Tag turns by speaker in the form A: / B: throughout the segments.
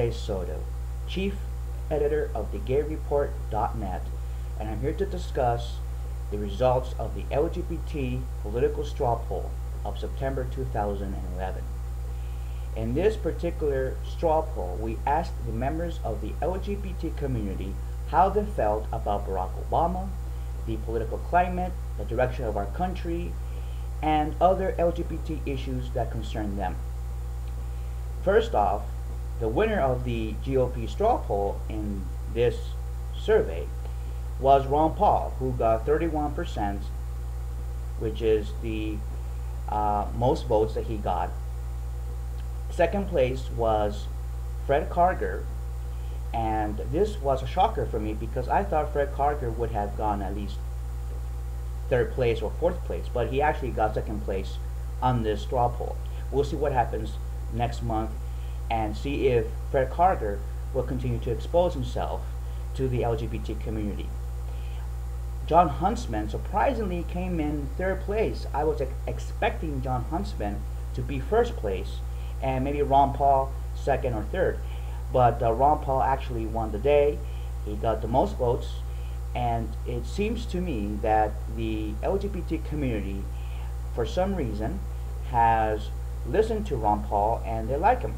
A: Jose Soto, Chief Editor of thegayreport.net, and I'm here to discuss the results of the LGBT political straw poll of September 2011. In this particular straw poll, we asked the members of the LGBT community how they felt about Barack Obama, the political climate, the direction of our country, and other LGBT issues that concern them. First off, the winner of the GOP straw poll in this survey was Ron Paul, who got 31%, which is the most votes that he got. Second place was Fred Karger, and this was a shocker for me because I thought Fred Karger would have gone at least third place or fourth place, but he actually got second place on this straw poll. We'll see what happens next month and see if Fred Karger will continue to expose himself to the LGBT community. John Huntsman surprisingly came in third place. I was expecting John Huntsman to be first place and maybe Ron Paul second or third, but Ron Paul actually won the day. He got the most votes, and it seems to me that the LGBT community for some reason has listened to Ron Paul and they like him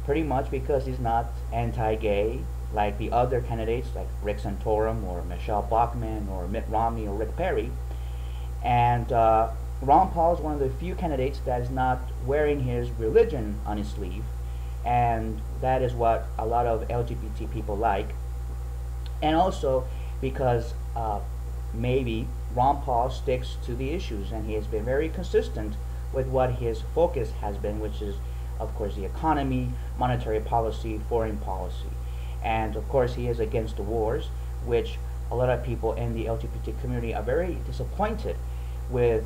A: pretty much because he's not anti-gay like the other candidates like Rick Santorum or Michelle Bachmann or Mitt Romney or Rick Perry. And Ron Paul is one of the few candidates that is not wearing his religion on his sleeve, and that is what a lot of LGBT people like. And also because maybe Ron Paul sticks to the issues and he has been very consistent with what his focus has been, which is of course the economy, monetary policy, foreign policy. And of course he is against the wars, which a lot of people in the LGBT community are very disappointed with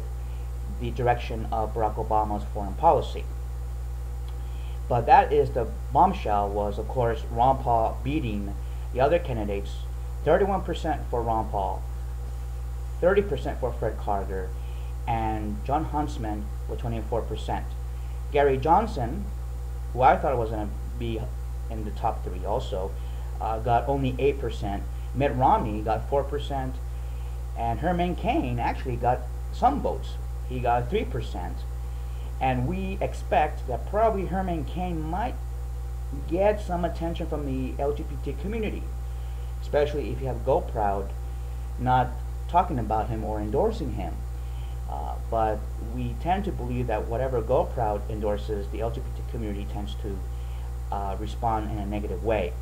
A: the direction of Barack Obama's foreign policy. But that is the bombshell, was of course Ron Paul beating the other candidates, 31% for Ron Paul, 30% for Fred Karger, and John Huntsman with 24%. Gary Johnson, who I thought was going to be in the top three also, got only 8%. Mitt Romney got 4%, and Herman Cain actually got some votes. He got 3%. And we expect that probably Herman Cain might get some attention from the LGBT community, especially if you have Go Proud not talking about him or endorsing him. But we tend to believe that whatever Go Proud endorses, the LGBT community tends to respond in a negative way.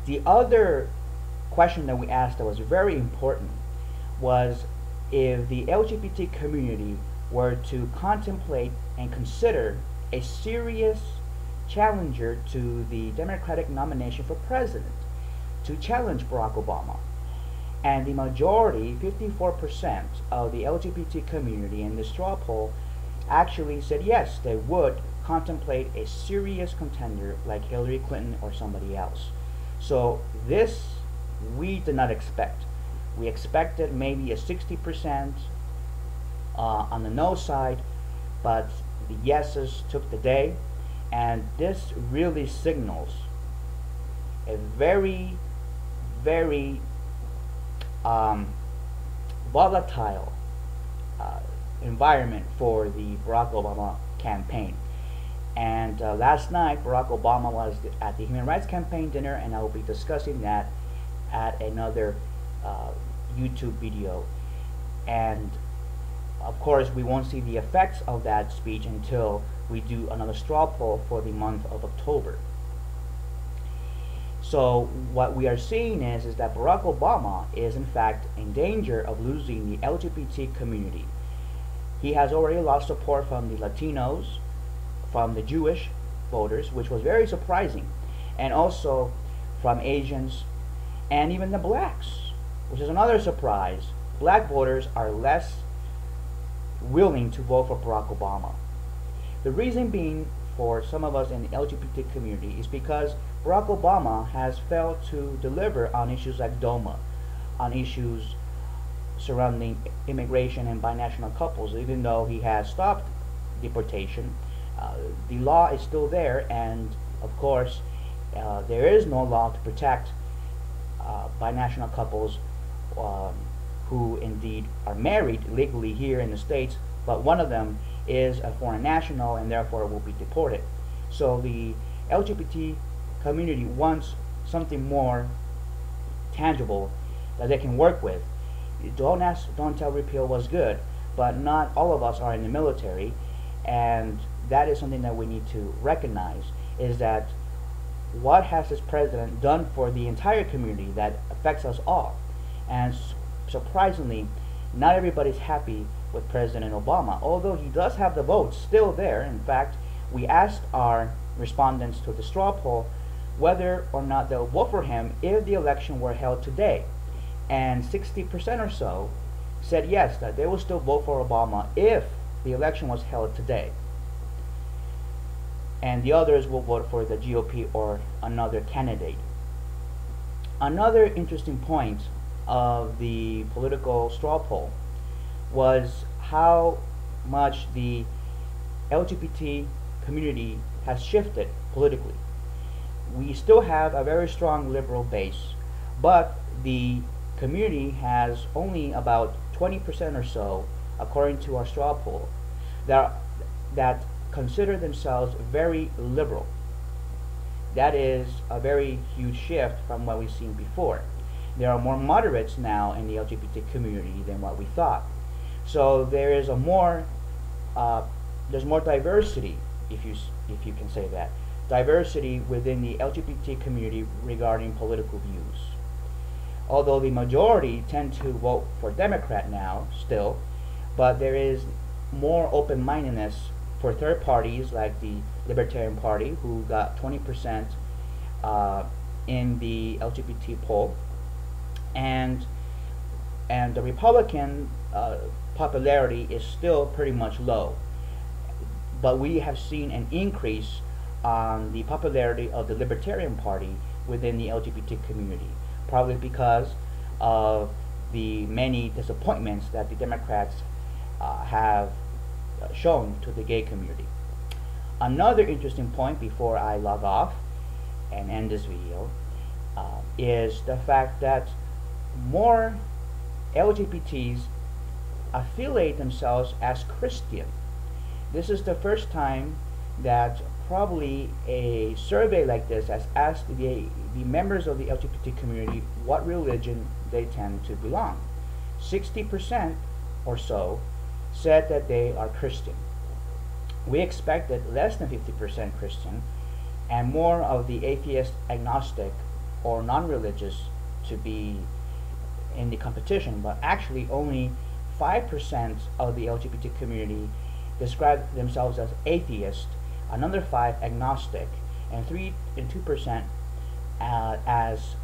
A: The other question that we asked that was very important was if the LGBT community were to contemplate and consider a serious challenger to the Democratic nomination for president to challenge Barack Obama. And the majority, 54% of the LGBT community in the straw poll actually said yes, they would contemplate a serious contender like Hillary Clinton or somebody else. So this we did not expect. We expected maybe a 60% on the no side, but the yeses took the day, and this really signals a very, very volatile environment for the Barack Obama campaign. And last night Barack Obama was at the Human Rights Campaign dinner, and I will be discussing that at another YouTube video. And of course we won't see the effects of that speech until we do another straw poll for the month of October. So what we are seeing is that Barack Obama is in fact in danger of losing the LGBT community. He has already lost support from the Latinos, from the Jewish voters, which was very surprising, and also from Asians and even the blacks, which is another surprise. Black voters are less willing to vote for Barack Obama. The reason being for some of us in the LGBT community is because Barack Obama has failed to deliver on issues like DOMA, on issues surrounding immigration and binational couples. Even though he has stopped deportation, the law is still there, and Of course, there is no law to protect binational couples um, who indeed are married legally here in the States, but one of them is a foreign national and therefore will be deported. So the LGBT community wants something more tangible that they can work with. Don't ask, don't tell repeal was good, but not all of us are in the military, and that is something that we need to recognize, is that what has this president done for the entire community that affects us all? And surprisingly, not everybody's happy with President Obama, although he does have the votes still there. In fact, we asked our respondents to the straw poll whether or not they'll vote for him if the election were held today, and 60% or so said yes, that they will still vote for Obama if the election was held today, and the others will vote for the GOP or another candidate. Another interesting point of the political straw poll was how much the LGBT community has shifted politically. We still have a very strong liberal base, but the community has only about 20% or so, according to our straw poll, that consider themselves very liberal. That is a very huge shift from what we've seen before. There are more moderates now in the LGBT community than what we thought. So there is there's more diversity, if you can say that, diversity within the LGBT community regarding political views. Although the majority tend to vote for Democrat now, still, but there is more open-mindedness for third parties like the Libertarian Party, who got 20% in the LGBT poll, and the Republican popularity is still pretty much low. But we have seen an increase on the popularity of the Libertarian Party within the LGBT community, probably because of the many disappointments that the Democrats have shown to the gay community. Another interesting point before I log off and end this video is the fact that more LGBTs affiliate themselves as Christian. This is the first time that probably a survey like this has asked the members of the LGBT community what religion they tend to belong. 60% or so said that they are Christian. We expected less than 50% Christian and more of the atheist, agnostic, or non-religious to be in the competition, but actually only 5% of the LGBT community describe themselves as atheist, another 5% agnostic, and 3 and 2% as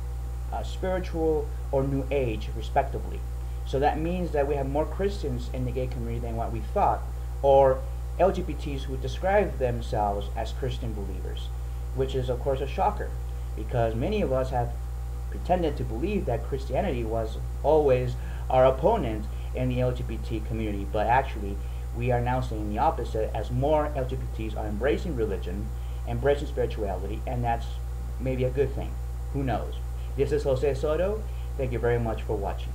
A: spiritual or New Age, respectively. So that means that we have more Christians in the gay community than what we thought, or LGBTs who describe themselves as Christian believers, which is of course a shocker, because many of us have pretended to believe that Christianity was always our opponent in the LGBT community, but actually we are now seeing the opposite, as more LGBTs are embracing religion, embracing spirituality, and that's maybe a good thing. Who knows? This is Jose Soto. Thank you very much for watching.